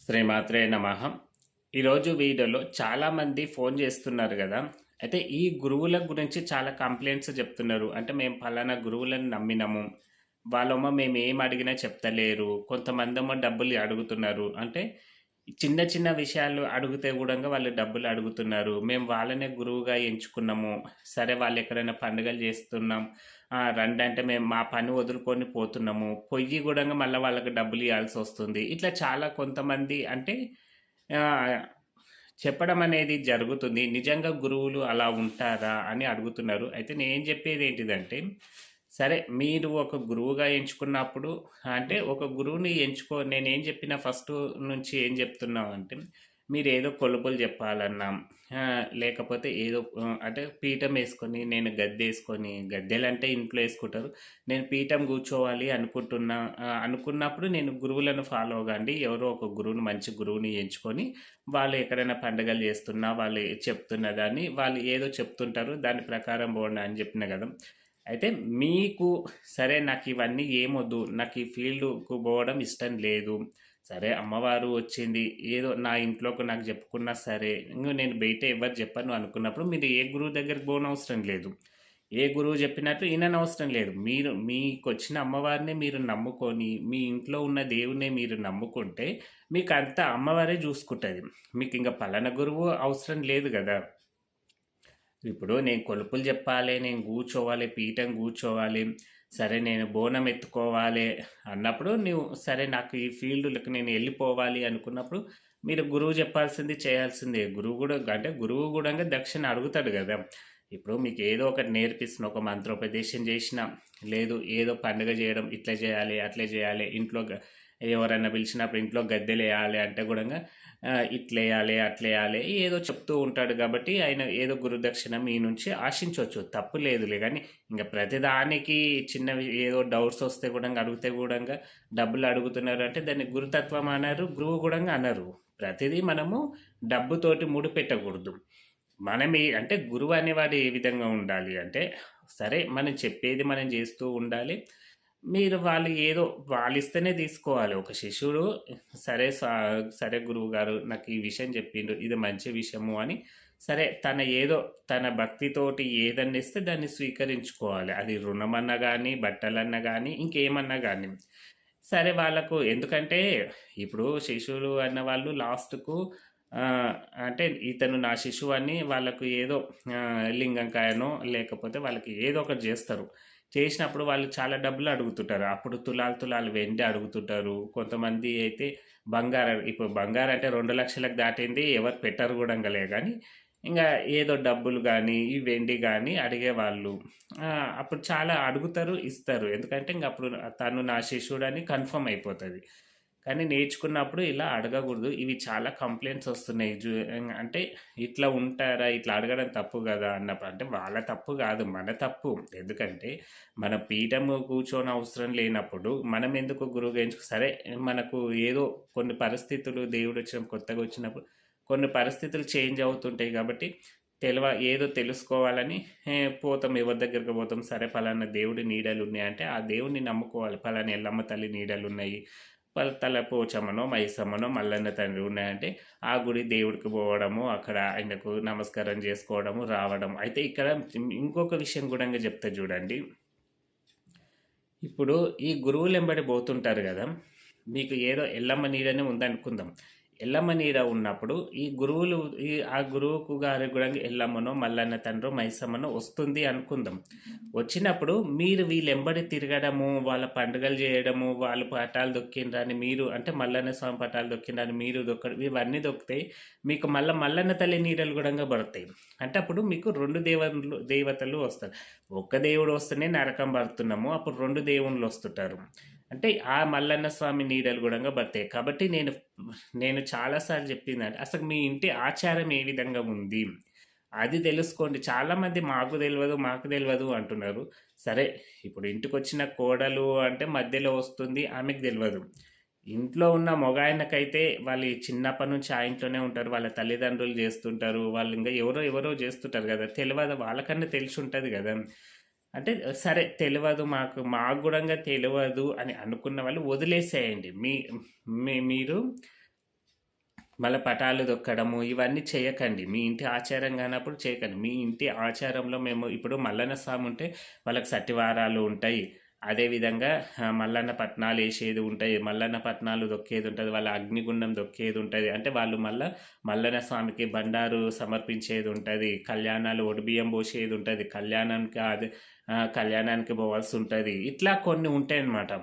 శ్రీమాత్రే నమః. ఈరోజు వీడియోలో చాలామంది ఫోన్ చేస్తున్నారు గదా! అయితే ఈ గురువుల గురించి చాలా కంప్లెయింట్స్ చెప్తున్నారు. అంటే మేము పలానా గురువులను నమ్మినాము. వాళ్ళేమో మేమేం అడిగినా చెప్తలేరు. కొంతమందేమో డబ్బులు అడుగుతున్నారు. అంటే చిన్న చిన్న విషయాలు అడిగితే గూడంగా వాళ్ళు డబ్బులు అడుగుతున్నారు. మేము వాళ్ళనే గురువుగా ఎంచుకున్నాము. సరే వాళ్ళెక్కడైనా పండుగలు చేస్తున్నాం. రండంటే మేము మా పని వదులుకొని పోతున్నాము. పొయ్యి గూడంగా మళ్ళా వాళ్ళకి డబ్బులియ్యాల్సొస్తుంది. ఇట్లా చాలా కొంతమంది అంటే ఆహ్, చెప్పడం అనేది జరుగుతుంది. నిజంగా గురువులు అలా ఉంటారా అని అడుగుతున్నారు. అయితే నేను జెప్పేదేంటిదంటే, సరే మీరు ఒక గురువుగా ఎంచుకున్నప్పుడు అంటే ఒక గురువుని నేనేం జెప్పినా ఫస్టు నుంచి ఏం జెప్తున్నామంటే, మీరేదో కొలుపులు జెప్పాలన్నా లేకపోతే ఏదో అంటే పీఠమేసుకొని నేను గద్దెసుకొని గద్దెలంటే ఇంట్లో యేసుకుంటారు. నేను పీఠం గూర్చోవాలి అనుకున్నప్పుడు నేను గురువులను ఫాలో అవ్వకండి. ఎవరో ఒక గురువుని మంచి గురువుని ఎంచుకొని వాళ్ళు ఎక్కడైనా పండుగలు చేస్తున్నా, వాళ్ళు చెప్తున్న దాన్ని వాళ్ళు ఏదో చెప్తుంటారు. దాని ప్రకారం పోండి అని చెప్పిన గదా! అయితే మీకు సరే నాకివన్నీ ఏమొద్దు. నాకు ఈ ఫీల్డ్‌కు పోవడం ఇష్టం లేదు. సరే అమ్మవారు వచ్చింది. ఏదో నా ఇంట్లోకి నాకు చెప్పుకున్నా సరే. నేను బయట ఎవరు చెప్పను అనుకున్నప్పుడు మీరు ఏ గురువు దగ్గరికి పోనవసరం లేదు. ఏ గురువు చెప్పినట్టు ఇననవసరం లేదు. మీరు మీకొచ్చిన అమ్మవారినే మీరు నమ్ముకొని, మీ ఇంట్లో ఉన్న దేవుడినే మీరు నమ్ముకుంటే, మీకంతా అమ్మవారే జూసుకుంటది. మీకింక పలానా గురువు అవసరం లేదు గదా! ఇప్పుడు నేను కొలుపులు జెప్పాలే, నేను గూర్చోవాలి, పీఠం గూర్చోవాలి, సరే నేను బోనం ఎత్తుకోవాలే అన్నప్పుడు సరే నాకు ఈ ఫీల్డ్‌లోకి నేను ఎళ్ళిపోవాలి అనుకున్నప్పుడు, మీరు గురువు జెప్పాల్సింది చేయాల్సిందే. గురువు గూడా అంటే గురువు గూడంగా దక్షిణ అడుగుతాడు గదా! ఇప్పుడు మీకు ఏదో ఒకటి నేర్పిస్తున్న ఒక మంత్రోపదేశం జేషినా, లేదు ఏదో పండుగ జేయడం, ఇట్లా జేయాలి, అట్లా జేయాలి, ఎవరన్నా పిలిచినప్పుడు ఇంట్లో గద్దెలేయాలి అంటే గూడంగా ఇట్లేయాలి, అట్లేయాలి ఏదో చెప్తూ ఉంటాడు గాబట్టి, ఆయన ఏదో గురుదక్షిణ మీ నుంచి ఆశించొచ్చు. తప్పు లేదులే గానీ, ఇంక ప్రతిదానికి చిన్నవి ఏదో డౌట్సొస్తే గూడంగా అడిగితే గూడంగా డబ్బులు అడుగుతున్నారు అంటే దాన్ని గురుతత్వం అనరు, గురువు గూడంగా అనరు. ప్రతిదీ మనము డబ్బుతోటి ముడిపెట్టకూడదు. అంటే గురువు అనేవాడు ఏ విధంగా ఉండాలి అంటే, సరే మనం చెప్పేది మనం జేస్తూ ఉండాలి. వాళ్ళు ఏదో వాళ్ళిస్తేనే తీసుకోవాలి. ఒక శిష్యుడు సరే సరే గురువుగారు నాకు ఈ విషయం చెప్పిండ్రు. ఇది మంచి విషయము అని సరే తన భక్తితోటి ఏదన్నా ఇస్తే దాన్ని స్వీకరించుకోవాలి. అది రుణమన్నా గానీ, బట్టలన్నా గానీ, ఇంకేమన్నా గానీ. సరే వాళ్ళకు ఎందుకంటే ఇప్పుడు శిష్యులు అన్నవాళ్ళు లాస్ట్‌కు ఆహ్, అంటే ఇతను నా శిశువని వాళ్ళకు ఏదో లింగంకాయనో లేకపోతే వాళ్ళకి ఏదో ఒకటి జేస్తారు. చేసినప్పుడు వాళ్ళు చాలా డబ్బులు అడుగుతుంటారు. అప్పుడు తులాలు తులాలు వెండి అడుగుతుంటారు. కొంతమంది అయితే ఇప్పుడు బంగారంటే 2,00,000కి దాటింది ఎవరు పెట్టరు గూడంగలే గానీ, ఇంగా ఏదో డబ్బులు గానీ, ఈ వెండి గానీ అడిగేవాళ్ళు. అప్పుడు చాలా అడుగుతారు, ఇస్తారు. ఎందుకంటే ఇంగప్పుడు తను నా శిష్యుడని కన్ఫర్మ్ అయిపోతది. కానీ నేర్చుకున్నప్పుడు ఇలా అడగగూడదు. ఇవి చాలా కంప్లెయింట్స్ ఒస్తున్నాయి. అంటే ఇట్లా ఉంటారా? ఇట్లా అడగడం తప్పు గదా! అన్నప్పుడు. అంటే వాళ్ళ తప్పు గాదు. మన తప్పు. ఎందుకంటే మన పీఠము కూర్చోనవసరం లేనప్పుడు మనం ఎందుకు గురువుగా సరే మనకు ఏదో కొన్ని పరిస్థితులు దేవుడొచ్చిన కొత్తగా వచ్చినప్పుడు కొన్ని పరిస్థితులు చేంజ్ అవుతుంటాయి గాబట్టి ఏదో తెలుసుకోవాలని పోతాం. ఎవరి దగ్గరికి పోతాం. సరే పలానా దేవుడి నీడలున్నాయంటే ఆ దేవుడిని నమ్ముకోవాలి. పలానా ఎల్లమ్మ తల్లి నీడలున్నాయి. పోచమ్మనో, మైసమ్మనో, మల్లన్న తండ్రి ఉన్నాయంటే, ఆ గుడి దేవుడికి పోవడము, అక్కడ ఆయనకు నమస్కారం జేసుకోవడము, రావడం. అయితే ఇక్కడ ఇంకొక విషయం గూడంగా జెప్తా జూడండి. ఇప్పుడు ఈ గురువులెంబడి బోతుంటారు గదా! మీకు ఏదో ఎల్లమ్మ నీడనే ఉందనుకుందాం. ఎల్లమ్మ నీడ ఉన్నప్పుడు ఆ గురువుకు గారికి గూడా ఎల్లమ్మనో, మల్లన్న తండ్రో, మైసమ్మనో వస్తుంది అనుకుందాం. వచ్చినప్పుడు మీరు వీళ్ళెంబడి తిరగడము, వాళ్ళ పండుగలు జేయడము, వాళ్ళు పటాలు దొక్కిండ్రని మీరు అంటే మల్లన్న స్వామి పటాలు దొక్కిండ్రని మీరు దొక్కడం ఇవన్నీ దొక్కితే మీకు మల్లన్న తల్లి నీడలు గూడంగా పడతాయి. అంటే అప్పుడు మీకు 2 దేవతలు వస్తారు. ఒక్క దేవుడు వస్తేనే నరకం పడుతున్నాము. అప్పుడు 2 దేవుళ్ళు వస్తుంటారు. అంటే ఆ మల్లన్న స్వామి నీడలు గూడంగా బడతాయి. కాబట్టి నేను చాలా సార్లు చెప్పిందంటే, అసలు మీ ఇంటి ఆచారం ఏ విధంగా ఉంది? అది తెలుసుకోండి. చాలామంది మాకు తెలవదు అంటున్నారు. సరే ఇప్పుడు ఇంటికొచ్చిన కోడలు అంటే మధ్యలో వస్తుంది. ఆమెకు తెలవదు. ఇంట్లో ఉన్న మగాయనకైతే వాళ్ళు చిన్నప్పటి నుంచి ఆ ఇంట్లోనే ఉంటారు. వాళ్ళ తల్లిదండ్రులు జేస్తుంటారు. వాళ్ళు ఇంగా ఎవరో జేస్తుంటారు గదా! తెలవదా వాళ్ళకన్నా తెలిసుంటది గదా! అంటే సరే మాకు గూడంగా తెలవదు అని అనుకున్న వాళ్ళు వదిలేసేయండి. మీరు మళ్ళా పటాలు తొక్కడము ఇవన్నీ చేయకండి. మీ ఇంటి ఆచారం కానప్పుడు చేయకండి. మీ ఇంటి ఆచారంలో మేము ఇప్పుడు మల్లన్న స్వామి ఉంటే వాళ్ళకి సట్టివారాలు ఉంటాయి. అదేవిధంగా మల్లన్న పట్నాలు వేసేది ఉంటాయి. మల్లన్న పట్నాలు దొక్కేది ఉంటుంది. వాళ్ళ అగ్నిగుండం దొక్కేది ఉంటుంది. అంటే వాళ్ళు మళ్ళా మల్లన్న స్వామికి బండారు సమర్పించేది ఉంటుంది. కళ్యాణాలు ఒడిబియ్యం పోసేది ఉంటుంది. కళ్యాణానికి పోవాల్సి ఉంటుంది. ఇట్లా కొన్ని ఉంటాయన్నమాట.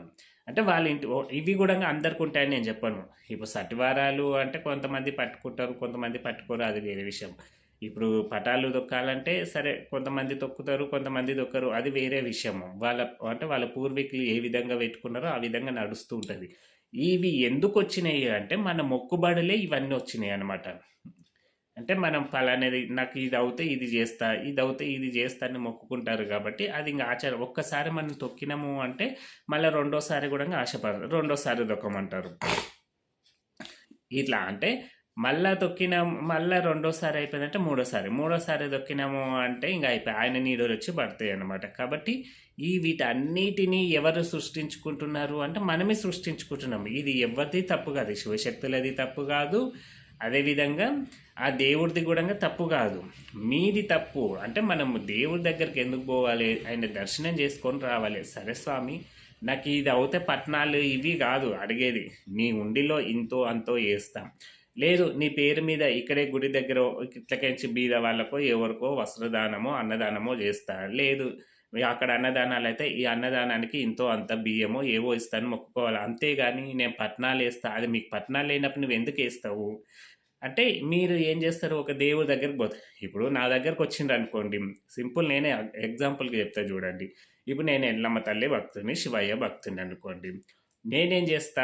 అంటే వాళ్ళ ఇంటి ఇవి కూడా అందరికి ఉంటాయని నేను చెప్పను. ఇప్పుడు సటివారాలు అంటే కొంతమంది పట్టుకుంటారు, కొంతమంది పట్టుకోరు, అది వేరే విషయం. ఇప్పుడు పటాలు తొక్కాలంటే సరే కొంతమంది తొక్కుతారు, కొంతమంది తొక్కరు, అది వేరే విషయం. వాళ్ళ పూర్వీకులు ఏ విధంగా పెట్టుకున్నారో ఆ విధంగా నడుస్తూ ఉంటుంది. ఇవి ఎందుకు వచ్చినాయి అంటే మన మొక్కుబడులే ఇవన్నీ వచ్చినాయి అన్నమాట. అంటే మనం పలానాది నాకు ఇది అవుతే ఇది చేస్తా, ఇది అవుతే ఇది చేస్తా అని మొక్కుకుంటారు కాబట్టి అది ఇంకా ఆచారం. ఒక్కసారి మనం తొక్కినాము అంటే మళ్ళీ రెండోసారి కూడా ఆశపడరు, రెండోసారి దొక్కమంటారు. ఇట్లా అంటే మళ్ళా రెండోసారి అయిపోయిందంటే మూడోసారి దొక్కినాము అంటే ఇంకా అయిపోయి ఆయన నీడలు వచ్చి పడతాయి అన్నమాట. కాబట్టి వీటన్నిటినీ ఎవరు సృష్టించుకుంటున్నారు అంటే మనమే సృష్టించుకుంటున్నాం. ఇది ఎవరిది తప్పు కాదు, శివశక్తులది తప్పు కాదు, అదేవిధంగా ఆ దేవుడిది కూడా తప్పు కాదు, మీది తప్పు. అంటే మనం దేవుడి దగ్గరికి ఎందుకు పోవాలి, ఆయన దర్శనం చేసుకొని రావాలి. సరే స్వామి నాకు ఇది అవుతే పట్నాలు ఇవి కాదు అడిగేది, నీ ఉండిలో ఇంతో అంతో వేస్తాం. లేదు నీ పేరు మీద ఇక్కడే గుడి దగ్గర ఇట్లకెంచి బీద వాళ్ళకో ఎవరికో వస్త్రదానమో అన్నదానమో చేస్తా. లేదు అక్కడ అన్నదానాలు అయితే ఈ అన్నదానానికి ఇంతో అంత బియ్యమో ఏవో ఇస్తాను మొక్కుకోవాలి. అంతేగాని నేను పట్నాలు వేస్తా, అది మీకు పట్నాలు లేనప్పుడు నువ్వు ఎందుకు వేస్తావు అంటే మీరు ఏం చేస్తారు, ఒక దేవుడి దగ్గరికి పోతారు. ఇప్పుడు నా దగ్గరకు వచ్చిండ్రు అనుకోండి, సింపుల్ నేనే ఎగ్జాంపుల్కి చెప్తా చూడండి. ఇప్పుడు నేను ఎల్లమ్మ తల్లి భక్తుని, శివయ్య భక్తుని అనుకోండి. నేనేం చేస్తా,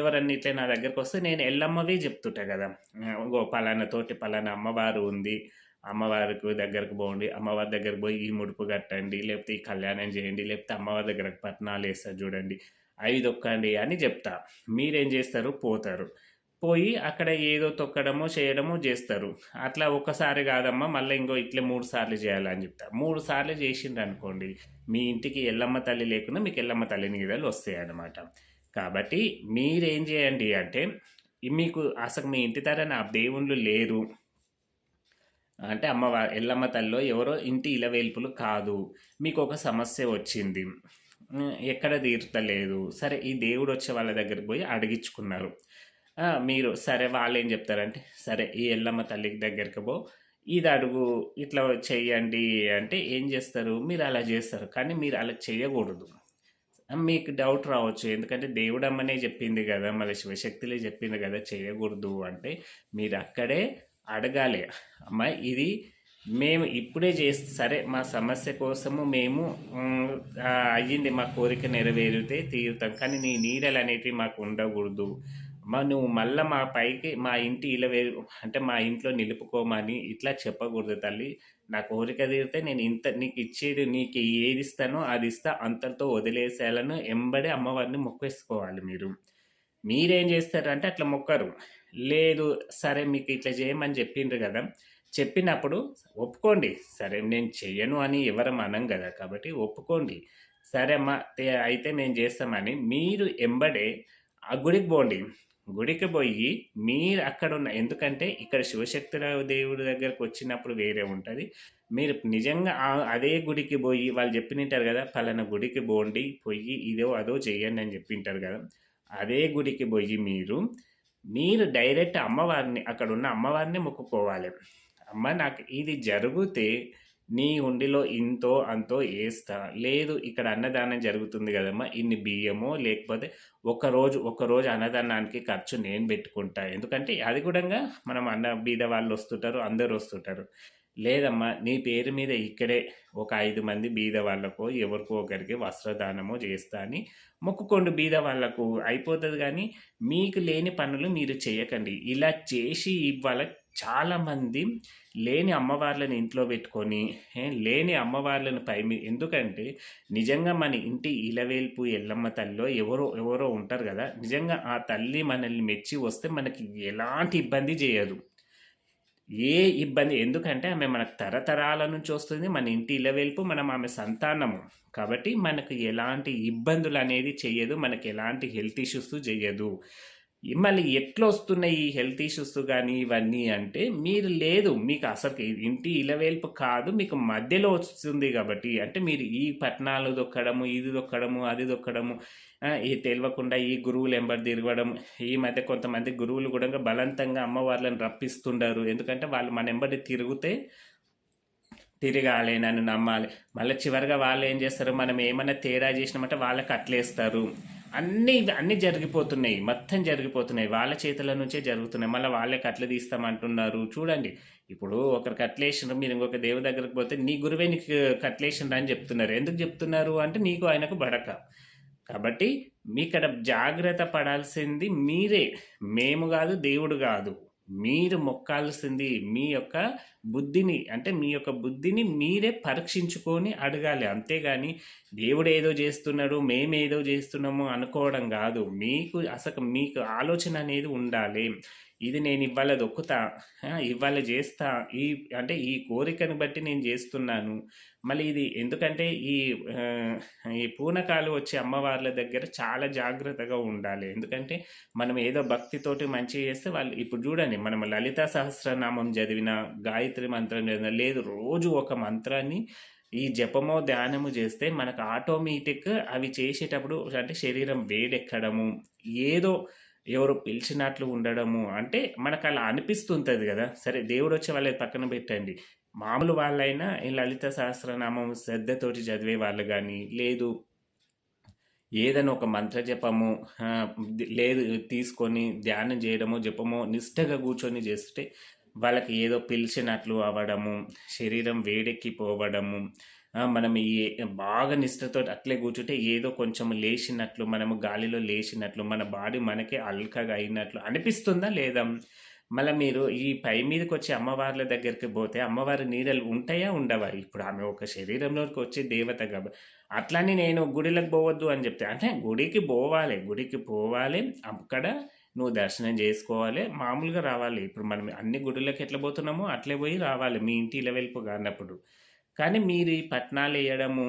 ఎవరన్నా ఇట్లా నా దగ్గరకు వస్తే నేను ఎల్లమ్మవే చెప్తుంటా కదా. ఇంకో పలానా తోటి పలానా అమ్మవారు ఉంది, అమ్మవారికి దగ్గరకు పోండి, అమ్మవారి దగ్గరకు పోయి ఈ ముడుపు కట్టండి, లేకపోతే ఈ కళ్యాణం చేయండి, లేకపోతే అమ్మవారి దగ్గర పట్నాలు వేస్తారు చూడండి, అవి దొక్కండి అని చెప్తా. మీరేం చేస్తారు, పోతారు. పోయి అక్కడ ఏదో తొక్కడమో చేయడమో చేస్తారు. అట్లా ఒక్కసారి కాదమ్మా మళ్ళీ ఇంకో ఇట్లా 3 సార్లు చేయాలని చెప్తా. 3 సార్లు చేసిండ్రు అనుకోండి, మీ ఇంటికి ఎల్లమ్మ తల్లి లేకున్నా మీకు ఎల్లమ్మ తల్లి నీడలు వస్తాయి అన్నమాట. కాబట్టి మీరేం చేయండి అంటే, మీకు అసలు మీ ఇంటి దగ్గర నా దేవుళ్ళు లేరు అంటే ఎల్లమ్మ తల్లిలో ఎవరో ఇంటి ఇలవేల్పులు కాదు, మీకు ఒక సమస్య వచ్చింది, ఎక్కడ తీర్తలేదు, సరే ఈ దేవుడు వచ్చే వాళ్ళ దగ్గరికి పోయి అడిగించుకున్నారు. మీరు సరే వాళ్ళేం చెప్తారంటే, సరే ఈ ఎల్లమ్మ తల్లికి దగ్గరికి పో, ఇది అడుగు, ఇట్లా చెయ్యండి అంటే ఏం చేస్తారు, మీరు అలా చేస్తారు. కానీ మీరు అలా చేయకూడదు. మీకు డౌట్ రావచ్చు, ఎందుకంటే దేవుడమ్మనే చెప్పింది కదా, మళ్ళీ శివశక్తులే చెప్పింది కదా చేయకూడదు అంటే, మీరు అక్కడే అడగాలి. అమ్మ ఇది మేము ఇప్పుడే సరే మా సమస్య కోసము మేము అయ్యింది, మా కోరిక నెరవేరితే తీరుతాం, కానీ నీ నీడలు అనేటివి మాకు ఉండకూడదు. నువ్వు మళ్ళీ మా పైకి మా ఇంటి అంటే మా ఇంట్లో నిలుపుకోమని ఇట్లా చెప్పకూడదు తల్లి. నా కోరిక తీరితే నేను ఇంత నీకు ఇచ్చేది, నీకు ఏది ఇస్తానో అది ఇస్తా, అంతటితో వదిలేసేయాలను ఎంబడే అమ్మవారిని మొక్కేసుకోవాలి మీరు. మీరేం చేస్తారంటే అట్లా మొక్కరు. లేదు సరే మీకు ఇట్లా చేయమని చెప్పిండ్రు కదా, చెప్పినప్పుడు ఒప్పుకోండి. సరే నేను చెయ్యను అని ఎవరం అనం కదా, కాబట్టి ఒప్పుకోండి. సరే అమ్మా అయితే మేము చేస్తామని మీరు ఎంబడే ఆ గుడికి పోండి. గుడికి పోయి మీరు అక్కడ ఉన్న, ఎందుకంటే ఇక్కడ శివశక్తుల దేవుడి దగ్గరకు వచ్చినప్పుడు వేరే ఉంటుంది. మీరు నిజంగా అదే గుడికి పోయి వాళ్ళు చెప్పినింటారు కదా, పలానా గుడికి పోండి, పోయి ఇదో అదో చెయ్యండి అని చెప్పింటారు కదా, అదే గుడికి పోయి మీరు డైరెక్ట్ అమ్మవారిని, అక్కడ ఉన్న అమ్మవారిని మొక్కుకోవాలి. అమ్మ నాకు ఇది జరిగితే నీ ఉండిలో ఇంతో అంతో వేస్తా, లేదు ఇక్కడ అన్నదానం జరుగుతుంది కదమ్మా, ఇన్ని బియ్యమో లేకపోతే ఒక్కరోజు అన్నదానానికి ఖర్చు నేను పెట్టుకుంటా, ఎందుకంటే అది కూడా మనం బీద వాళ్ళు వస్తుంటారు, అందరు వస్తుంటారు. లేదమ్మా నీ పేరు మీద ఇక్కడే ఒక 5 మంది బీద వాళ్ళకో ఎవరికో ఒకరికి వస్త్రదానమో చేస్తా అని మొక్కుకోండి. బీద వాళ్ళకు అయిపోతుంది. కానీ మీకు లేని పనులు మీరు చేయకండి. ఇలా చేసి ఇవాళ చాలామంది లేని అమ్మవార్లను ఇంట్లో పెట్టుకొని లేని అమ్మవార్లను ఎందుకంటే నిజంగా మన ఇంటి ఇలవేల్పు ఎల్లమ్మ తల్లిలో ఎవరో ఉంటారు కదా, నిజంగా ఆ తల్లి మనల్ని మెచ్చి వస్తే మనకి ఎలాంటి ఇబ్బంది చేయదు. ఏ ఇబ్బంది, ఎందుకంటే ఆమె మనకు తరతరాల నుంచి వస్తుంది, మన ఇంటి ఇలవేల్పు, మనం ఆమె సంతానము. కాబట్టి మనకు ఎలాంటి ఇబ్బందులు అనేది చెయ్యదు, మనకి ఎలాంటి హెల్త్ ఇష్యూస్ చెయ్యదు. మళ్ళీ ఎట్లొస్తున్నాయి ఈ హెల్త్ ఇష్యూస్ గానీ ఇవన్నీ అంటే, మీరు లేదు మీకు అసలుకి ఇంటి ఇలవేల్పు కాదు. మీకు మధ్యలో వస్తుంది గాబట్టి, అంటే మీరు ఈ పట్నాలు దొక్కడము, ఇది దొక్కడము, అది దొక్కడము, ఈ తెలవకుండా ఈ గురువులు ఎంబడి తిరగడం. ఈ మధ్య కొంతమంది గురువులు గూడంగా బలవంతంగా అమ్మవార్లను రప్పిస్తుండారు. ఎందుకంటే వాళ్ళు మన ఎంబడి తిరిగితే తిరగాలి, నన్ను నమ్మాలి. మళ్ళీ చివరిగా వాళ్ళు ఏం చేస్తారు, మనం ఏమన్నా తేడా చేసినామంటే వాళ్ళకి అట్లేస్తారు. అన్నీ జరిగిపోతున్నాయి, మొత్తం జరిగిపోతున్నాయి. వాళ్ళ చేతుల నుంచే జరుగుతున్నాయి. మళ్ళీ వాళ్ళే కట్లు తీస్తామంటున్నారు. చూడండి, ఇప్పుడు ఒకరు కట్లేసిన మీరు ఇంకొక దేవుడి దగ్గరకు పోతే నీ గురువే నీకు కట్లేసిన అని చెప్తున్నారు. ఎందుకు చెప్తున్నారు అంటే నీకు ఆయనకు బడక. కాబట్టి మీకడ జాగ్రత్త పడాల్సింది మీరే, మేము కాదు, దేవుడు కాదు. మీరు మొక్కాల్సింది మీ యొక్క బుద్ధిని, అంటే మీ యొక్క బుద్ధిని మీరే పరీక్షించుకొని అడగాలి. అంతేగాని దేవుడు ఏదో చేస్తున్నాడు మేమేదో చేస్తున్నాము అనుకోవడం కాదు. మీకు ఆలోచన అనేది ఉండాలి. ఇది నేను ఇవాళ దొక్కుతా, ఇవాళ చేస్తా, అంటే ఈ కోరికను బట్టి నేను చేస్తున్నాను. మళ్ళీ ఇది ఎందుకంటే ఈ పూనకాలు వచ్చే అమ్మవార్ల దగ్గర చాలా జాగ్రత్తగా ఉండాలి. ఎందుకంటే మనం ఏదో భక్తితోటి మంచిగా చేస్తే వాళ్ళు ఇప్పుడు చూడండి, మనం లలితా సహస్రనామం చదివిన, గాయత్రి మంత్రం చదివిన, లేదు రోజు ఒక మంత్రాన్ని ఈ జపమో ధ్యానము చేస్తే మనకు ఆటోమేటిక్ అవి చేసేటప్పుడు అంటే శరీరం వేడెక్కడము, ఏదో ఎవరు పిలిచినట్లు ఉండడము, అంటే మనకు అలా అనిపిస్తుంటుంది కదా. సరే దేవుడు వచ్చే వాళ్ళకి పక్కన పెట్టండి, మామూలు వాళ్ళైనా ఈ లలిత సహస్రనామం శ్రద్ధతోటి చదివే వాళ్ళు కానీ, లేదు ఏదైనా ఒక మంత్ర జపము లేదు తీసుకొని ధ్యానం చేయడము, జపమో నిష్టగా కూర్చొని చేస్తే వాళ్ళకి ఏదో పిలిచినట్లు అవ్వడము, శరీరం వేడెక్కిపోవడము, మనం బాగా నిష్ఠతో అట్లే కూర్చుంటే ఏదో కొంచెం లేచినట్లు, మనము గాలిలో లేచినట్లు, మన బాడీ మనకే అల్కగా అయినట్లు అనిపిస్తుందా లేదా? మళ్ళీ మీరు ఈ పై మీదకి వచ్చే అమ్మవార్ల దగ్గరికి పోతే అమ్మవారి నీడలు ఉంటాయా ఉండవా? ఇప్పుడు ఆమె ఒక శరీరంలోకి వచ్చే దేవత కాబట్టి అట్లని నేను గుడిలకు పోవద్దు అని చెప్తే, అంటే గుడికి పోవాలి, అక్కడ నువ్వు దర్శనం చేసుకోవాలి, మామూలుగా రావాలి. ఇప్పుడు మనం అన్ని గుడులకు ఎట్లా పోతున్నామో అట్లే పోయి రావాలి, మీ ఇంటి ఇలవెల్పు కానప్పుడు. కానీ మీరు ఈ పట్నాలు వేయడము,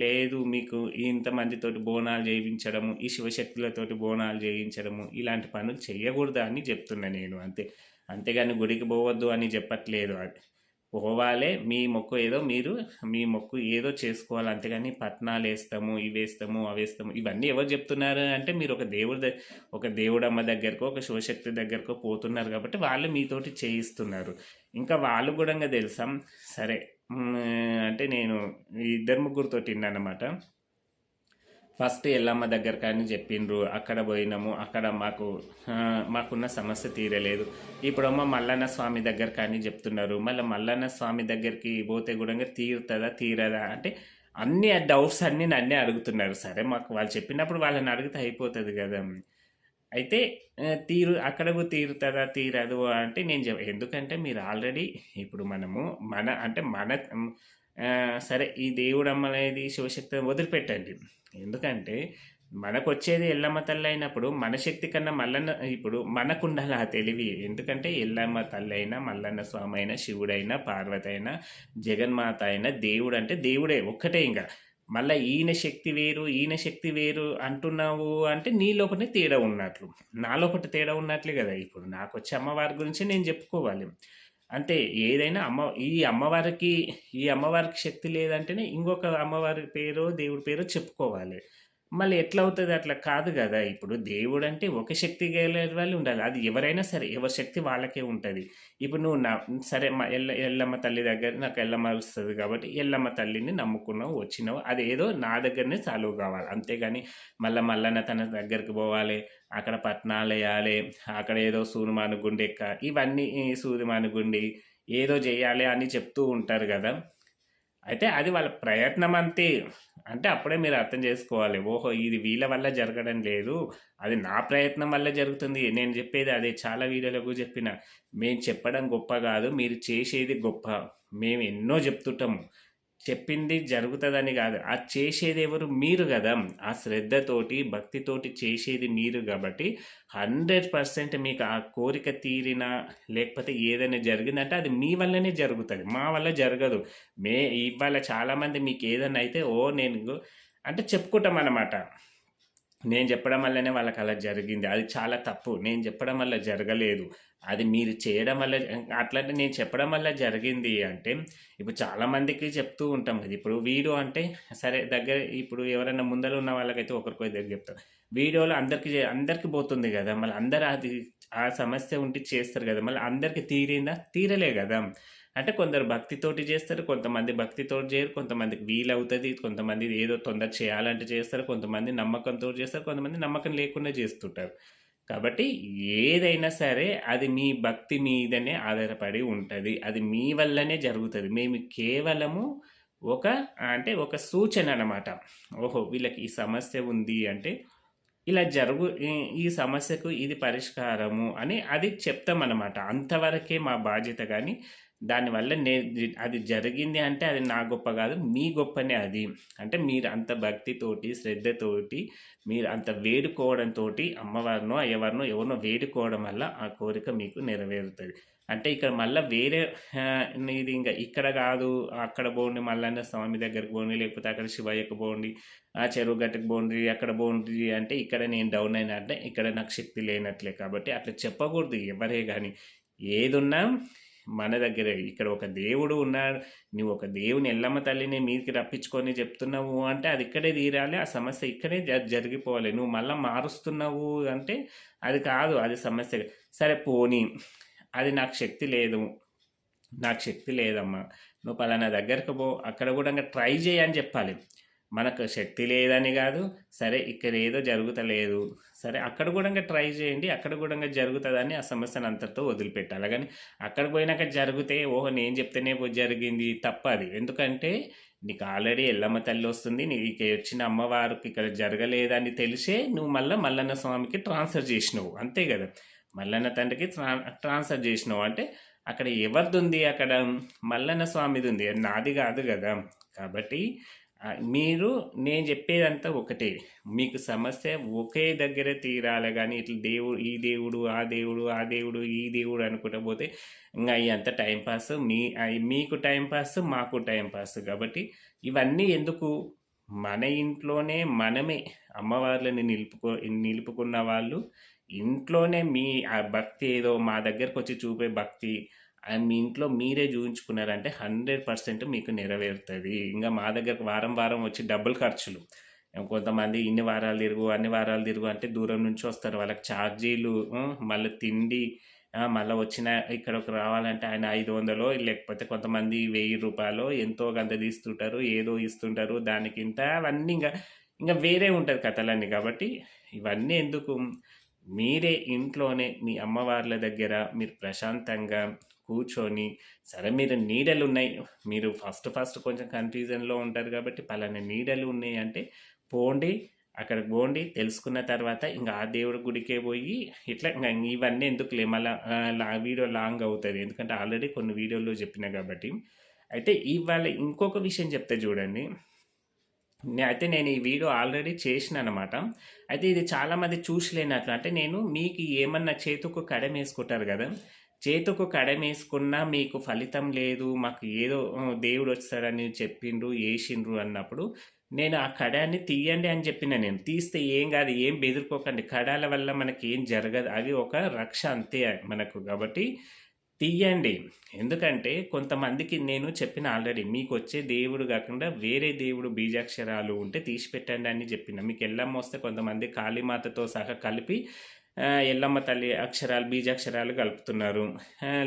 లేదు మీకు ఇంతమందితోటి బోనాలు చేయించడము, ఈ శివశక్తులతోటి బోనాలు చేయించడము, ఇలాంటి పనులు చేయకూడదు అని చెప్తున్నా నేను, అంతే. అంతేగాని గుడికి పోవద్దు అని చెప్పట్లేదు. అది పోవాలే, మీ మొక్కు ఏదో చేసుకోవాలి. అంతేగాని పట్నాలు వేస్తాము, ఇవేస్తాము, అవేస్తాము, ఇవన్నీ ఎవరు చెప్తున్నారు అంటే మీరు ఒక దేవుడమ్మ దగ్గరకో, ఒక శివశక్తి దగ్గరకో పోతున్నారు కాబట్టి వాళ్ళు మీతోటి చేయిస్తున్నారు. ఇంకా వాళ్ళు కూడా తెలుసా, సరే అంటే నేను ఇద్దరు ముగ్గురితోటి విన్నానమాట. ఫస్ట్ ఎల్లమ్మ దగ్గర కానీ చెప్పిండ్రు, అక్కడ పోయినాము, అక్కడ మాకున్న సమస్య తీరలేదు. ఇప్పుడమ్మ మల్లన్న స్వామి దగ్గర కానీ చెప్తున్నారు. మళ్ళీ మల్లన్న స్వామి దగ్గరికి పోతే కూడా తీరుతుందా తీరదా అంటే అన్ని డౌట్స్ అన్నీ నన్నే అడుగుతున్నారు. సరే మాకు వాళ్ళు చెప్పినప్పుడు వాళ్ళని అడిగితే అయిపోతుంది కదా. అయితే అక్కడకు తీరుతుందా తీరదు అంటే నేను ఎందుకంటే మీరు ఆల్రెడీ ఇప్పుడు సరే ఈ దేవుడమ్మ అనేది శివశక్తిని వదిలిపెట్టండి. ఎందుకంటే మనకొచ్చేది ఎల్లమ్మ తల్లి అయినప్పుడు మన శక్తి కన్నా మల్లన్న ఇప్పుడు మనకుండాలి ఆ తెలివి. ఎందుకంటే ఎల్లమ్మ తల్లి అయినా, మల్లన్న స్వామి అయినా, శివుడైనా, పార్వతి అయినా, జగన్మాత అయినా, దేవుడు అంటే దేవుడే ఒక్కటే. ఇంకా మళ్ళీ ఈయన శక్తి వేరు అంటున్నావు అంటే నీ లోపలే తేడా ఉన్నట్లు, నా లోపల తేడా ఉన్నట్లే కదా. ఇప్పుడు నాకు వచ్చే అమ్మవారి గురించి నేను చెప్పుకోవాలి అంతే. ఏదైనా ఈ అమ్మవారికి శక్తి లేదంటేనే ఇంకొక అమ్మవారి పేరో దేవుడి పేరో చెప్పుకోవాలి. మళ్ళీ ఎట్లా అవుతుంది? అట్లా కాదు కదా. ఇప్పుడు దేవుడు అంటే ఒక శక్తి గల వాళ్ళు ఉండాలి. అది ఎవరైనా సరే, ఎవరి శక్తి వాళ్ళకే ఉంటుంది. ఇప్పుడు నువ్వు సరే ఎల్లమ్మ తల్లి దగ్గర నాకు ఎల్లమ్మ వస్తుంది కాబట్టి ఎల్లమ్మ తల్లిని నమ్ముకున్నావు, వచ్చినావు, అది ఏదో నా దగ్గరనే సాల్వ్ కావాలి. అంతేగాని మల్లన్న తన దగ్గరికి పోవాలి, అక్కడ పట్నాలు వేయాలి, అక్కడ ఏదో సూదిమాను గుండె ఇవన్నీ సూదిమాను గుండి ఏదో చేయాలి అని చెప్తూ ఉంటారు కదా. అయితే అది వాళ్ళ ప్రయత్నం అంతే. అంటే అప్పుడే మీరు అర్థం చేసుకోవాలి, ఓహో ఇది వీళ్ళ వల్ల జరగడం లేదు, అది నా ప్రయత్నం వల్ల జరుగుతుంది. నేను చెప్పేది అదే, చాలా వీడియోలకు చెప్పిన, మేము చెప్పడం గొప్ప కాదు, మీరు చేసేది గొప్ప. మేము ఎన్నో చెప్తుంటాము, చెప్పింది జరుగుతుందని కాదు, ఆ చేసేది ఎవరు? మీరు కదా. ఆ శ్రద్ధతోటి భక్తితోటి చేసేది మీరు కాబట్టి 100% మీకు ఆ కోరిక తీరినా లేకపోతే ఏదైనా జరిగిందంటే అది మీ వల్లనే జరుగుతుంది, మా వల్ల జరగదు. ఇవాళ చాలామంది మీకు ఏదైనా అయితే నేను అంటే చెప్పుకుంటాం అన్నమాట. నేను చెప్పడం వల్లనే వాళ్ళకలా జరిగింది. అది చాలా తప్పు. నేను చెప్పడం వల్ల జరగలేదు. అది మీరు చేయడం వల్ల అట్లంటే నేను చెప్పడం వల్ల జరిగింది అంటే, ఇప్పుడు చాలా మందికి చెప్తూ ఉంటాం కదా! ఇప్పుడు వీడియో అంటే సరే ఇప్పుడు ఎవరైనా ముందర ఉన్న వాళ్ళకైతే ఒకరికో ఇద్దరికి చెప్తాం. వీడియోలో అందరికి పోతుంది గదా! మళ్ళీ అందరూ ఆ సమస్య ఉంటే చేస్తారు గదా! మళ్ళీ అందరికి తీరిందా? తీరలే గదా! అంటే కొందరు భక్తితోటి చేస్తారు. కొంతమంది భక్తితోటి చేయరు. కొంతమందికి వీలవుతది. కొంతమంది ఏదో తొందర చేయాలంటే చేస్తారు. కొంతమంది నమ్మకంతోటి చేస్తారు. కొంతమంది నమ్మకం లేకుండా చేస్తుంటారు. కాబట్టి ఏదైనా సరే అది మీ భక్తి మీదనే ఆధారపడి ఉంటది. అది మీ వల్లనే జరుగుతది. మేము కేవలము ఒక అంటే ఒక సూచన అన్నమాట. ఓహో! వీళ్ళకి ఈ సమస్య ఉంది అంటే ఇలా ఈ సమస్యకు ఇది పరిష్కారము అని అది చెప్తామన్నమాట. అంతవరకే మా బాధ్యత గానీ, దానివల్ల అది జరిగింది అంటే అది నా గొప్ప గాదు. మీ గొప్పనే అది. అంటే మీరు అంత భక్తితోటి, శ్రద్ధతోటి మీరు అంత వేడుకోవడంతోటి అమ్మవారినో, అయ్యవారినో ఎవరినో వేడుకోవడం వల్ల ఆ కోరిక మీకు నెరవేరుతది. అంటే ఇక్కడ మళ్ళా వేరే ఇది ఇంక ఇక్కడ గాదు, అక్కడ బోండి మల్లన్న స్వామి దగ్గరికి బోండి, లేకపోతే అక్కడ శివయ్యకి బోండి, ఆ చెరువు గట్టుకు బోండ్రి, అక్కడ బోండ్రి అంటే ఇక్కడ నేను డౌన్ అయినా అంటే ఇక్కడ నాకు శక్తి లేనట్లే. కాబట్టి అట్లా చెప్పకూడదు ఎవరే గాని. ఏదున్నా మన దగ్గరే. ఇక్కడ ఒక దేవుడు ఉన్నాడు. నువ్వు ఒక దేవుని ఎల్లమ్మ తల్లిని మీదికి రప్పించుకొని చెప్తున్నావు అంటే అది ఇక్కడే తీరాలి. ఆ సమస్య ఇక్కడే జరిగిపోవాలి. నువ్వు మళ్ళా మారుస్తున్నావు అంటే అది కాదు. అది సమస్య. సరే పోనీ అది నాకు శక్తి లేదు. నాకు శక్తి లేదమ్మా. నువ్వు పలానా దగ్గరకు పో. అక్కడ కూడా ట్రై చేయి అని చెప్పాలి. మనకు శక్తి లేదని కాదు. సరే ఇక్కడ ఏదో జరుగుతలేదు. సరే అక్కడ కూడా ట్రై చేయండి. అక్కడ కూడా జరుగుతుందని ఆ సమస్యను అంతటితో వదిలిపెట్టాలి. కానీ అక్కడికి పోయినాక జరిగితే ఓహో నేను చెప్తేనే జరిగింది తప్పది. ఎందుకంటే నీకు ఆల్రెడీ ఎల్లమ్మ తల్లి వస్తుంది. నీకు వచ్చిన అమ్మవారికి ఇక్కడ జరగలేదని తెలిసే నువ్వు మల్లన్న స్వామికి ట్రాన్స్ఫర్ చేసినావు. అంతే కదా! మల్లన్న తండ్రికి ట్రాన్స్ఫర్ చేసినావు అంటే అక్కడ ఎవరిది ఉంది? అక్కడ మల్లన్న స్వామిది ఉంది. నాది కాదు కదా! కాబట్టి నేను చెప్పేదంతా ఒకటే. మీకు సమస్య ఒకే దగ్గర తీరాలి కానీ ఇట్లా ఈ దేవుడు, ఆ దేవుడు, ఆ దేవుడు, ఈ దేవుడు అనుకుంటా పోతే ఇంకా అంత టైంపాస్ మీకు టైంపాస్, మాకు టైంపాస్. కాబట్టి ఇవన్నీ ఎందుకు? మన ఇంట్లోనే మనమే అమ్మవార్లని నిలుపుకున్న వాళ్ళు ఇంట్లోనే ఆ భక్తి ఏదో మా దగ్గరకు వచ్చి చూపే భక్తి మీ ఇంట్లో మీరే చూయించుకున్నారంటే 100% మీకు నెరవేరుతుంది. ఇంకా మా దగ్గరకు వారం వారం వచ్చి డబ్బులు ఖర్చులు. కొంతమంది ఇన్ని వారాలు తిరుగు, అన్ని వారాలు తిరుగు అంటే దూరం నుంచి వస్తారు. వాళ్ళకి ఛార్జీలు, మళ్ళీ తిండి, మళ్ళీ ఇక్కడికి రావాలంటే ఆయన 500 లేకపోతే కొంతమంది 1000 రూపాయలు ఎంతో గంత తీస్తుంటారు. ఏదో ఇస్తుంటారు. దానికింత అవన్నీ ఇంకా వేరే ఉంటుంది కథలన్నీ. కాబట్టి ఇవన్నీ ఎందుకు? మీరే ఇంట్లోనే మీ అమ్మవార్ల దగ్గర మీరు ప్రశాంతంగా కూర్చొని సరే మీరు నీడలున్నాయి. మీరు ఫస్ట్ కొంచెం కన్‌ఫ్యూజన్‌లో ఉంటారు కాబట్టి పలానా నీడలు ఉన్నాయి అంటే పోండి. అక్కడికి పోండి. తెలుసుకున్న తర్వాత ఇంక ఆ దేవుడి గుడికే పోయి ఇట్లా ఇవన్నీ ఎందుకులే మళ్ళా వీడియో లాంగ్ అవుతది. ఎందుకంటే ఆల్రెడీ కొన్ని వీడియోల్లో చెప్పినా కాబట్టి. అయితే ఇవాళ ఇంకొక విషయం చెప్తా చూడండి. అయితే నేను ఈ వీడియో ఆల్రెడీ చేసినాననమాట. అయితే ఇది చాలామంది చూసలేనట్లు. అంటే నేను మీకు ఏమన్నా చేతుకు కడమేసుకుంటారు కదా! చేతుకు కడమేసుకున్నా మీకు ఫలితం లేదు. మాకు ఏదో దేవుడు వస్తాడని చెప్పిండ్రు, ఏసిండ్రు అన్నప్పుడు నేను ఆ కడాన్ని తీయండి అని చెప్పిన నేను. తీస్తే ఏం కాదు, ఏం బెదురుకోకండి. కడాల వల్ల మనకి ఏం జరగదు. అవి ఒక రక్ష అంతే మనకు. కాబట్టి తీయండి. ఎందుకంటే కొంతమందికి నేను చెప్పిన ఆల్రెడీ మీకొచ్చే దేవుడు కాకుండా వేరే దేవుడు బీజాక్షరాలు ఉంటే తీసిపెట్టండి అని చెప్పిన. మీకు ఎల్లమ్మ వస్తే కొంతమంది కాళీమాతతో సహా కలిపి ఎల్లమ్మ తల్లి అక్షరాలు బీజాక్షరాలు కలుపుతున్నారు.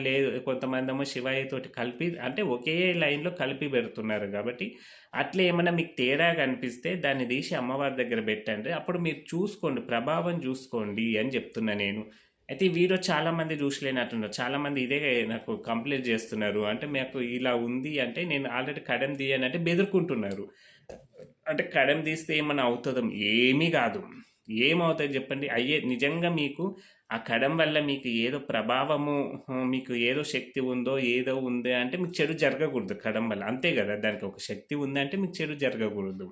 లేదు కొంతమందేమో శివయ్యతోటి కలిపి అంటే ఒకే లైన్‌లో కలిపి పెడుతున్నారు. కాబట్టి అట్లా ఏమన్నా మీకు తేడా కనిపిస్తే దాన్ని తీసి అమ్మవారి దగ్గర పెట్టండి. అప్పుడు మీరు చూసుకోండి, ప్రభావం చూసుకోండి అని చెప్తున్నా నేను. అయితే ఈ వీడియో చాలామంది చూసలేనట్టున్నారు. చాలామంది ఇదే నాకు కంప్లైంట్ చేస్తున్నారు. అంటే మాకు ఇలా ఉంది అంటే నేను ఆల్రెడీ కడెం తీయనంటే బెదురుకుంటున్నారు. అంటే కడెం తీస్తే ఏమన్నా అవుతుందో? ఏమీ కాదు. ఏమవుతుంది చెప్పండి? నిజంగా మీకు ఆ కడం వల్ల మీకు ఏదో ప్రభావము, మీకు ఏదో శక్తి ఉందో ఏదో ఉంది అంటే మీకు చెడు జరగకూడదు కడం వల్ల. అంతే కదా! దానికి ఒక శక్తి ఉందంటే మీకు చెడు జరగకూడదు.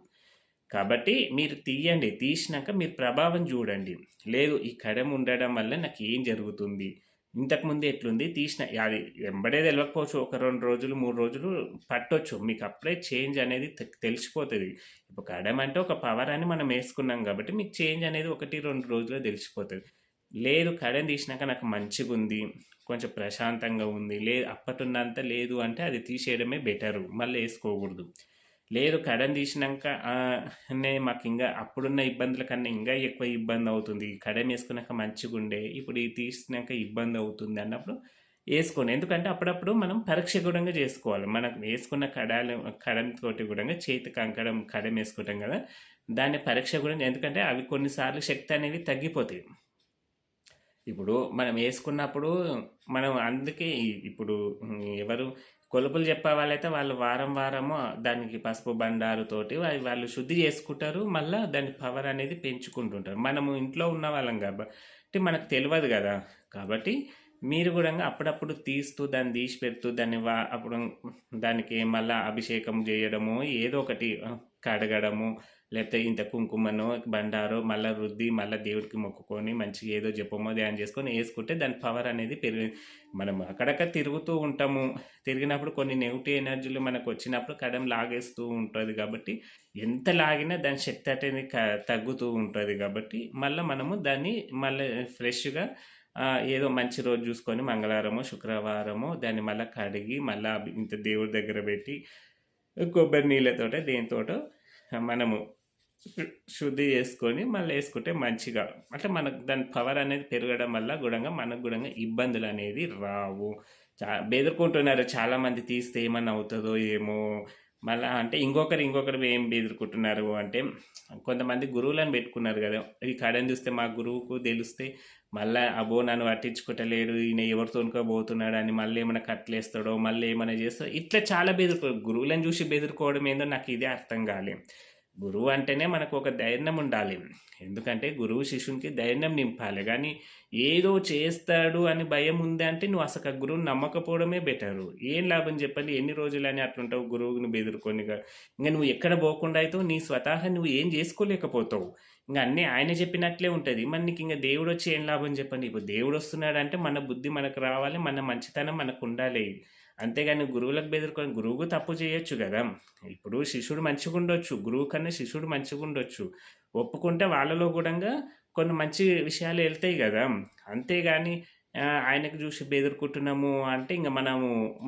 కాబట్టి మీరు తీయండి. తీసినాక మీరు ప్రభావం చూడండి. లేదు ఈ కడం ఉండడం వల్ల నాకు ఏం జరుగుతుంది? ఇంతకుముందు ఎట్లుంది తీసిన అది ఎంబడే తెలవకపోవచ్చు. ఒక 2 రోజులు, 3 రోజులు పట్టొచ్చు. మీకు అప్పుడే చేంజ్ అనేది తెలిసిపోతది. ఇప్పుడు కడమ అంటే ఒక పవర్ అని మనం యేసుకున్నాం గాబట్టి, మీకు చేంజ్ అనేది 1, 2 రోజుల్లో తెలిసిపోతది. లేదు కడని తీసినాక నాకు మంచిగుంది, కొంచెం ప్రశాంతంగా ఉంది, అప్పటున్నంత లేదు అంటే అది తీసేయడమే బెటరు. మళ్ళీ యేసుకోకూడదు. లేదు కడని తీసినాక మాకింగా అప్పుడున్న ఇబ్బందుల కన్నా ఇంకా ఎక్కువ ఇబ్బందవుతుంది. కడమేసుకున్నాక మంచిగుండే, ఇప్పుడు ఇది తీసినాక ఇబ్బందవుతుంది అన్నప్పుడు ఏసుకోండి. ఎందుకంటే అప్పుడప్పుడు మనం పరీక్ష గూడంగా జేసుకోవాలి. మనకు వేసుకున్న కడంతోటి గూడంగా చేతి కంకణం కడమేసుకుంటాం గదా! దాన్ని పరీక్ష గూడా ఎందుకంటే అవి కొన్ని సార్లు శక్తి అనేవి తగ్గిపోతాయి. ఇప్పుడు మనం యేసుకున్నప్పుడు మనం అందుకే ఇప్పుడు ఎవరు కొలుపులు చెప్పే వాళ్ళైతే వాళ్ళు వారం వారము దానికి పసుపు బండారుతోటి వాళ్ళు శుద్ధి చేసుకుంటారు. మళ్ళా దాని పవర్ అనేది పెంచుకుంటుంటారు. మనము ఇంట్లో ఉన్న వాళ్ళం కాబట్టి మనకు తెలవదు గదా! కాబట్టి మీరు గూడా అప్పుడప్పుడు తీస్తూ దాన్ని తీసి పెడుతూ దాన్ని అప్పుడు దానికి మళ్ళా అభిషేకం జేయడము, ఏదో ఒకటి కడగడము, లేకపోతే ఇంత కుంకుమనో, బండారో మళ్ళా రుద్ది, మళ్ళా దేవుడికి మొక్కుకొని మంచిగా ఏదో జపమో, ధ్యానం చేసుకొని యేసుకుంటే దాని పవర్ అనేది మనం అక్కడక్కడ తిరుగుతూ ఉంటాము. తిరిగినప్పుడు కొన్ని నెగెటివ్ ఎనర్జీలు మనకొచ్చినప్పుడు కడం లాగేస్తూ ఉంటది కాబట్టి, ఎంత లాగినా దాని శక్తి అనేది తగ్గుతూ ఉంటది కాబట్టి, మళ్ళా మనము దాన్ని మళ్ళీ ఫ్రెష్‌గా ఏదో మంచి రోజు చూసుకొని మంగళవారమో, శుక్రవారమో దాన్ని మళ్ళా కడిగి, మళ్ళా ఇంత దేవుడి దగ్గర పెట్టి, కొబ్బరి నీళ్ళతోటో దేనితోటో మనము శుద్ధి చేసుకొని మళ్ళీ వేసుకుంటే మంచిగా అంటే మనకు దాని పవర్ అనేది పెరగడం వల్ల గుడంగా మనకు గుడంగా ఇబ్బందులు అనేది రావు. బెదురుకుంటున్నారు చాలామంది తీస్తే ఏమన్నా అవుతుందో ఏమో మళ్ళా అంటే ఇంకొకరు ఏం బెదురుకుంటున్నారు అంటే కొంతమంది గురువులను పెట్టుకున్నారు కదా, ఈ కడని చూస్తే మా గురువుకు తెలిస్తే మళ్ళీ అబ్బో నన్ను పట్టించుకుంటలేడు, ఈయన ఎవరితోనుకో పోతున్నాడు అని మళ్ళీ ఏమైనా కట్లేస్తాడో మళ్ళీ ఏమైనా చేస్తాడో ఇట్లా చాలా గురువులను చూసి బెదురుకోవడం ఏందో నాకు ఇదే అర్థం కాలే. గురువు అంటేనే మనకు ఒక ధైర్యం ఉండాలి. ఎందుకంటే గురువు శిష్యునికి ధైర్యం నింపాలి. కానీ ఏదో చేస్తాడు అని భయం ఉంది అంటే నువ్వు అసలు ఆ గురువుని నమ్మకపోవడమే బెటరు. ఏం లాభం చెప్పండి, ఎన్ని రోజులని అట్లుంటావు గురువుని బెదురుకొనిగా. ఇంక నువ్వు ఎక్కడ పోకుండా అయితావు, నీ స్వతహా నువ్వు ఏం చేసుకోలేకపోతావు. ఇంక అన్నీ ఆయన చెప్పినట్లే ఉంటుంది. మరి నీకు ఇంక దేవుడు వచ్చి ఏం లాభం చెప్పండి. ఇప్పుడు దేవుడు వస్తున్నాడంటే మన బుద్ధి మనకు రావాలి, మన మంచితనం మనకు ఉండాలి. అంతేగాని గురువులకు బెదురుకొని గురువుకు తప్పు చేయొచ్చు కదా. ఇప్పుడు శిష్యుడు మంచిగుండొచ్చు, గురువు కన్నా శిష్యుడు మంచిగుండొచ్చు. ఒప్పుకుంటే వాళ్ళలో గూడంగా కొన్ని మంచి విషయాలు ఎళ్తాయి గదా! అంతేగాని ఆయనకు జూసి బెదురుకుంటున్నాము అంటే ఇంగ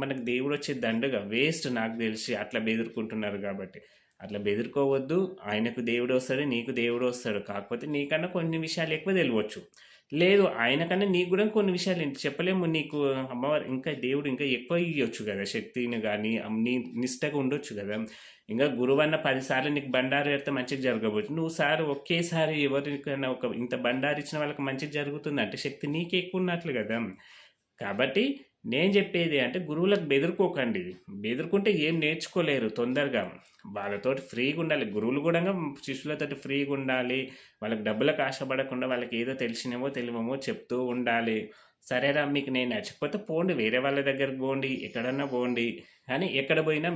మనకు దేవుడొచ్చే దండగ వేస్ట్ నాకు దెలిసి అట్లా బెదురుకుంటున్నారు గాబట్టి. అట్లా బెదురుకోవద్దు. ఆయనకు దేవుడొస్తాడు, నీకు దేవుడొస్తాడు. కాకపోతే నీకన్నా కొన్ని విషయాలు ఎక్కువ దెలవచ్చు. లేదు ఆయన కన్నా నీకు గూడా కొన్ని విషయాలు చెప్పలేము. నీకు అమ్మవారు ఇంకా దేవుడు ఇంకా ఎక్కువ ఇయ్యొచ్చు గదా! శక్తిని గానీ, నీ నిష్టగా ఉండొచ్చు గదా! ఇంగా గురువన్న 10 సార్లు నీకు బండారు ఎడితే మంచిగా జరగబోదు. నువ్వు ఒకేసారి ఎవరికైనా ఇంత బండారిచ్చిన వాళ్ళకి మంచిగా జరుగుతుందంటే శక్తి నీకే ఎక్కువున్నట్లు గదా! కాబట్టి నేను జెప్పేది అంటే గురువులకు బెదురుకోకండి. బెదురుకుంటే ఏం నేర్చుకోలేరు తొందరగా. వాళ్ళతోటి ఫ్రీగుండాలి. గురువులు గూడంగా శిష్యులతోటి ఫ్రీగుండాలి. వాళ్ళకి డబ్బులకు ఆశపడకుండా వాళ్ళకి ఏదో తెలిసినవో తెలివమో చెప్తూ ఉండాలి. సరేరా మీకు నేను నచ్చకపోతే పోండి. వేరే వాళ్ళ దగ్గరికి పోండి. ఎక్కడన్నా పోండి. కానీ ఎక్కడ పోయినా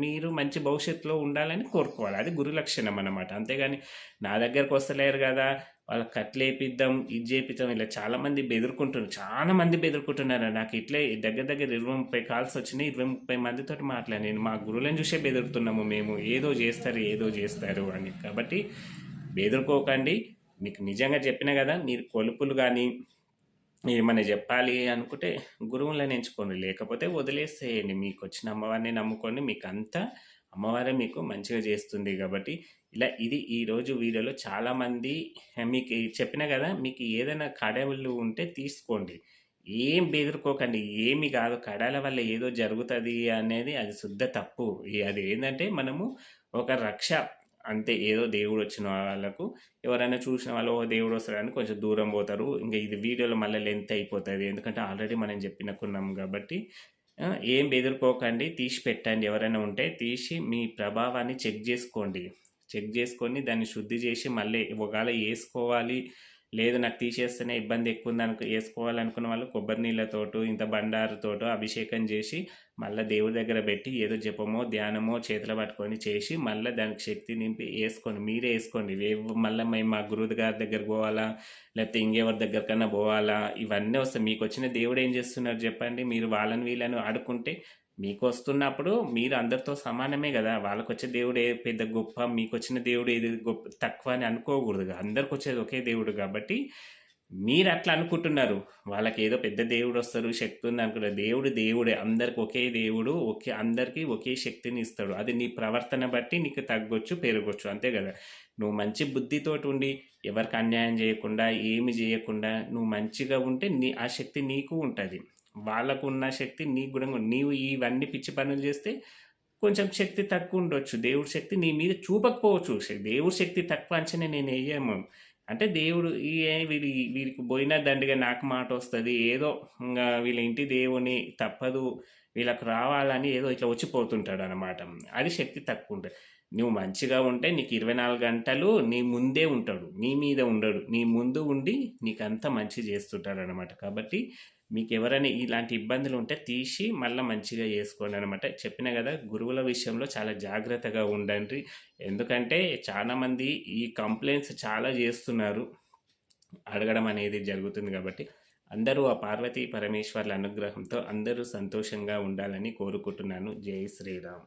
మీరు మంచి భవిష్యత్తులో ఉండాలని కోరుకోవాలి. అది గురు లక్షణం అన్నమాట. అంతేగాని నా దగ్గరకు వస్తలేరు గదా! వాళ్ళకి కట్లేపిద్దాం, ఇది జేపిద్దాం ఇలా చాలామంది బెదురుకుంటున్నారు. చాలా మంది బెదురుకుంటున్నారు. నాకు ఇట్లే దగ్గర దగ్గర 20, 30 కాల్స్ వచ్చినాయి. 20, 30 మందితోటి మాట్లాడాను. మా గురువులను చూసే బెదురుతున్నాము మేము. ఏదో జేస్తారు అని. కాబట్టి బెదురుకోకండి. మీకు నిజంగా చెప్పినా గదా! మీరు కొలుపులు గానీ ఏమన్నా జెప్పాలి అనుకుంటే గురువులను ఎంచుకోండి. లేకపోతే వదిలేసేయండి. మీకొచ్చిన అమ్మవారిని నమ్ముకోండి. మీకంతా అమ్మవారే మీకు మంచిగా జేస్తుంది గాబట్టి, ఇది ఈరోజు వీడియోలో చాలామంది మీకు చెప్పినా గదా! మీకు ఏదైనా కడవలు ఉంటే తీసుకోండి. ఏం బెదురుకోకండి. ఏమి గాదు. కడాల వల్ల ఏదో జరుగుతది అనేది అది శుద్ధ తప్పు. అది ఏందంటే మనము ఒక రక్ష అంతే. ఏదో దేవుడొచ్చిన వాళ్ళకు ఎవరైనా చూసిన వాళ్ళు ఓహ్! దేవుడొస్తాడని కొంచెం దూరం పోతారు. ఇంక ఇది వీడియోలో మళ్ళీ లెంత్ అయిపోతది. ఎందుకంటే ఆల్రెడీ మనం చెప్పినకున్నాం కాబట్టి ఏం బెదురుకోకండి. తీసి పెట్టండి. ఎవరైనా ఉంటే తీసి మీ ప్రభావాన్ని చెక్ జేసుకోండి. చెక్ జేసుకొని దాన్ని శుద్ధి జేసి మళ్ళీ ఒకవేళ యేసుకోవాలి లేదు నాకు తీసేస్తేనే ఇబ్బంది ఎక్కువుందనుకో ఏసుకోవాలనుకున్న వాళ్ళు కొబ్బరి నీళ్ళతోటో, ఇంత బండారుతోటో అభిషేకం జేసి, మళ్ళా దేవుడి దగ్గర బెట్టి ఏదో జపమో, ధ్యానమో చేతిలో పట్టుకొని చేసి, మళ్ళా దానికి శక్తి నింపి ఏసుకోండి. మీరే ఏసుకోండి. మళ్ళా మేము మా గురువు గారి దగ్గరికి పోవాలా, లేకపోతే ఇంకెవరి దగ్గరికన్నా పోవాలా, ఇవన్నీ వస్తాయి. మీకొచ్చిన దేవుడు ఏం చేస్తున్నారు చెప్పండి? మీరు వాళ్ళని వీళ్ళని ఆడుకుంటే మీకొస్తున్నప్పుడు మీరు అందరితో సమానమే గదా! వాళ్ళకొచ్చే దేవుడు పెద్ద గొప్ప, మీకొచ్చిన దేవుడు ఏది గొప్ప తక్కువ అని అనుకోకూడదుగా. అందరికొచ్చేది ఒకే దేవుడు గాబట్టి, మీరట్లా అనుకుంటున్నారు. వాళ్ళకేదో పెద్ద దేవుడొస్తారు, శక్తి ఉందనుకుంటారు. దేవుడు దేవుడే. అందరికి ఒకే దేవుడు, అందరికీ ఒకే శక్తిని ఇస్తాడు. అది నీ ప్రవర్తన బట్టి నీకు తగ్గొచ్చు, పెరగొచ్చు. అంతే గదా! నువ్వు మంచి బుద్ధితోటుండి, ఎవరికి అన్యాయం జేయకుండా, ఏమి జేయకుండా, నువ్వు మంచిగా ఉంటే ఆ శక్తి నీకు ఉంటది. వాళ్ళకున్న శక్తి నీకు గూడా నీవు ఇవన్నీ పిచ్చి పనులు చేస్తే కొంచెం శక్తి తక్కువ ఉండొచ్చు. దేవుడి శక్తి నీ మీద చూపకపోవచ్చు. దేవుడి శక్తి తక్కువ అంచనా నేనెయ్యము. అంటే దేవుడు వీడికి బోయిన దండిగా నాకు మాటొస్తది. ఏదో వీళ్ళ ఇంటి దేవుని తప్పదు. వీళ్ళకి రావాలని ఏదో ఇట్లా వచ్చిపోతుంటాడనమాట. అది శక్తి తక్కువుంటది. నువ్వు మంచిగా ఉంటే నీకు 24 గంటలు నీ ముందే ఉంటాడు. నీ మీద ఉండడు. నీ ముందు ఉండి నీకంతా మంచి చేస్తుంటాడనమాట. కాబట్టి మీకెవరైనా ఇలాంటి ఇబ్బందులుంటే తీసి మళ్ళా మంచిగా చేసుకోండనమాట. చెప్పినా గదా! గురువుల విషయంలో చాలా జాగ్రత్తగా ఉండండి. ఎందుకంటే చాలామంది ఈ కంప్లెయింట్స్ చాలా జేస్తున్నారు. అడగడం అనేది జరుగుతుంది గాబట్టి, అందరూ ఆ పార్వతీ పరమేశ్వర్ల అనుగ్రహంతో అందరూ సంతోషంగా ఉండాలని కోరుకుంటున్నాను. జై శ్రీరామ్.